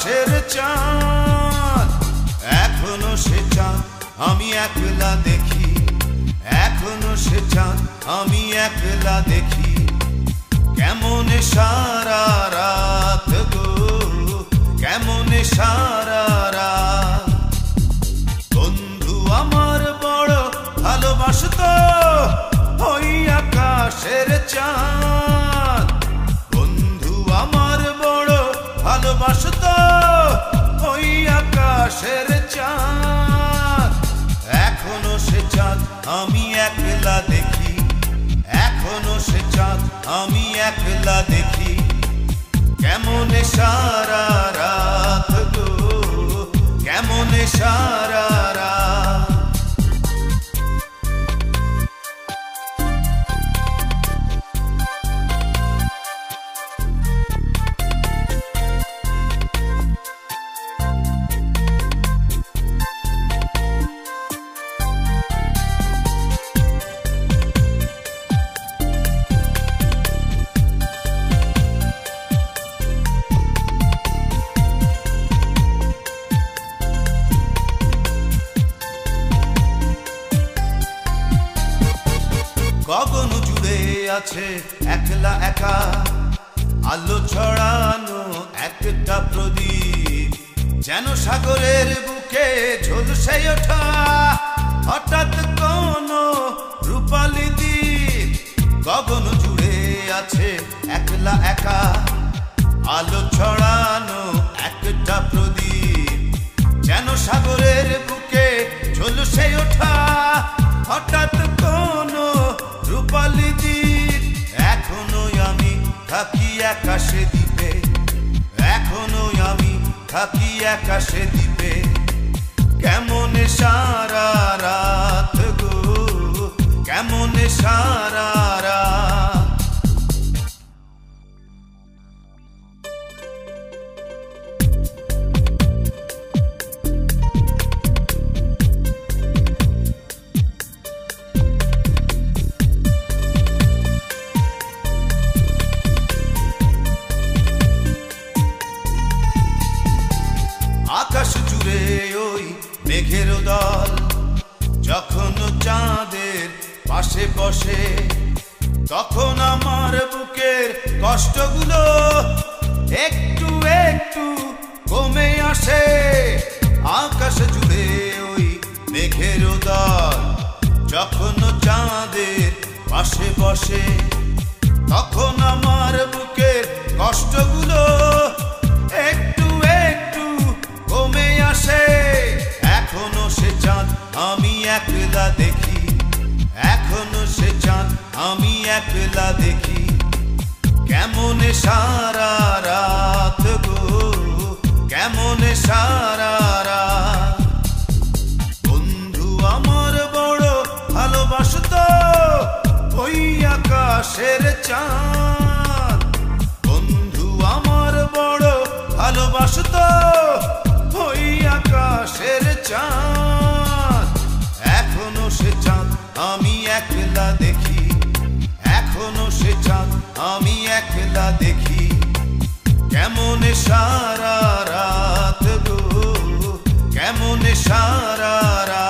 আকাশের চাঁদ, এখনো সে চাঁদ আমি একলা দেখি, এখনো সে চাঁদ আমি একলা দেখি। কেমন সারা রাত গো, কেমন সারা রাত। বন্ধু আমার বড় ভালোবাসতো ওই আকাশের চাঁদ, বন্ধু আমার বড় ভালোবাসতো ওই আকাশের চাঁদ। এখনো সে চাঁদ আমি একলা দেখি, এখনো সে চাঁদ আমি একলা দেখি। কেমন সারা রাত গো, কেমন সারা রাত। গগন জুড়ে আছে একলা একা আলো ছড়ানো একটা প্রদীপ, যেন সাগরের বুকে ঝলসে ওঠা হঠাৎ কোনো রূপালী দ্বীপ। গগন জুড়ে আছে একলা একা আলো ছড়ানো একটা প্রদীপ, যেন সাগরের বুকে ঝলসে ওঠা হঠাৎ কোনো রূপালী দ্বীপ। এখনো আমি থাকি আকাশে দ্বীপে, এখনো আমি থাকি আকাশে দ্বীপে। কেমন সারা রাত গো, কেমন সারা রাত। আকাশ জুড়ে ওই মেঘের দল যখন চাঁদের পাশে বসে, তখন আমার বুকের কষ্টগুলো একটু একটু কমে আসে। আকাশ জুড়ে ওই মেঘের দল যখন চাঁদের পাশে বসে, তখন আমার বুকের কষ্টগুলো একটু একটু কমে আসে। এখনো সে চাঁদ আমি একলা দেখি, এখনো সে চাঁদ আমি একলা দেখি। কেমন সারা রাত গো, কেমন সারা রাত। বন্ধু আমার বড় ভালোবাসতো ওই আকাশের চাঁদ, বন্ধু আমার বড় ভালোবাসতো ওই আকাশের চাঁদ। এখনো সে চাঁদ আমি একলা দেখি, এখনো সে চাঁদ আমি একলা দেখি। কেমন সারা রাত গো, কেমন সারা রাত।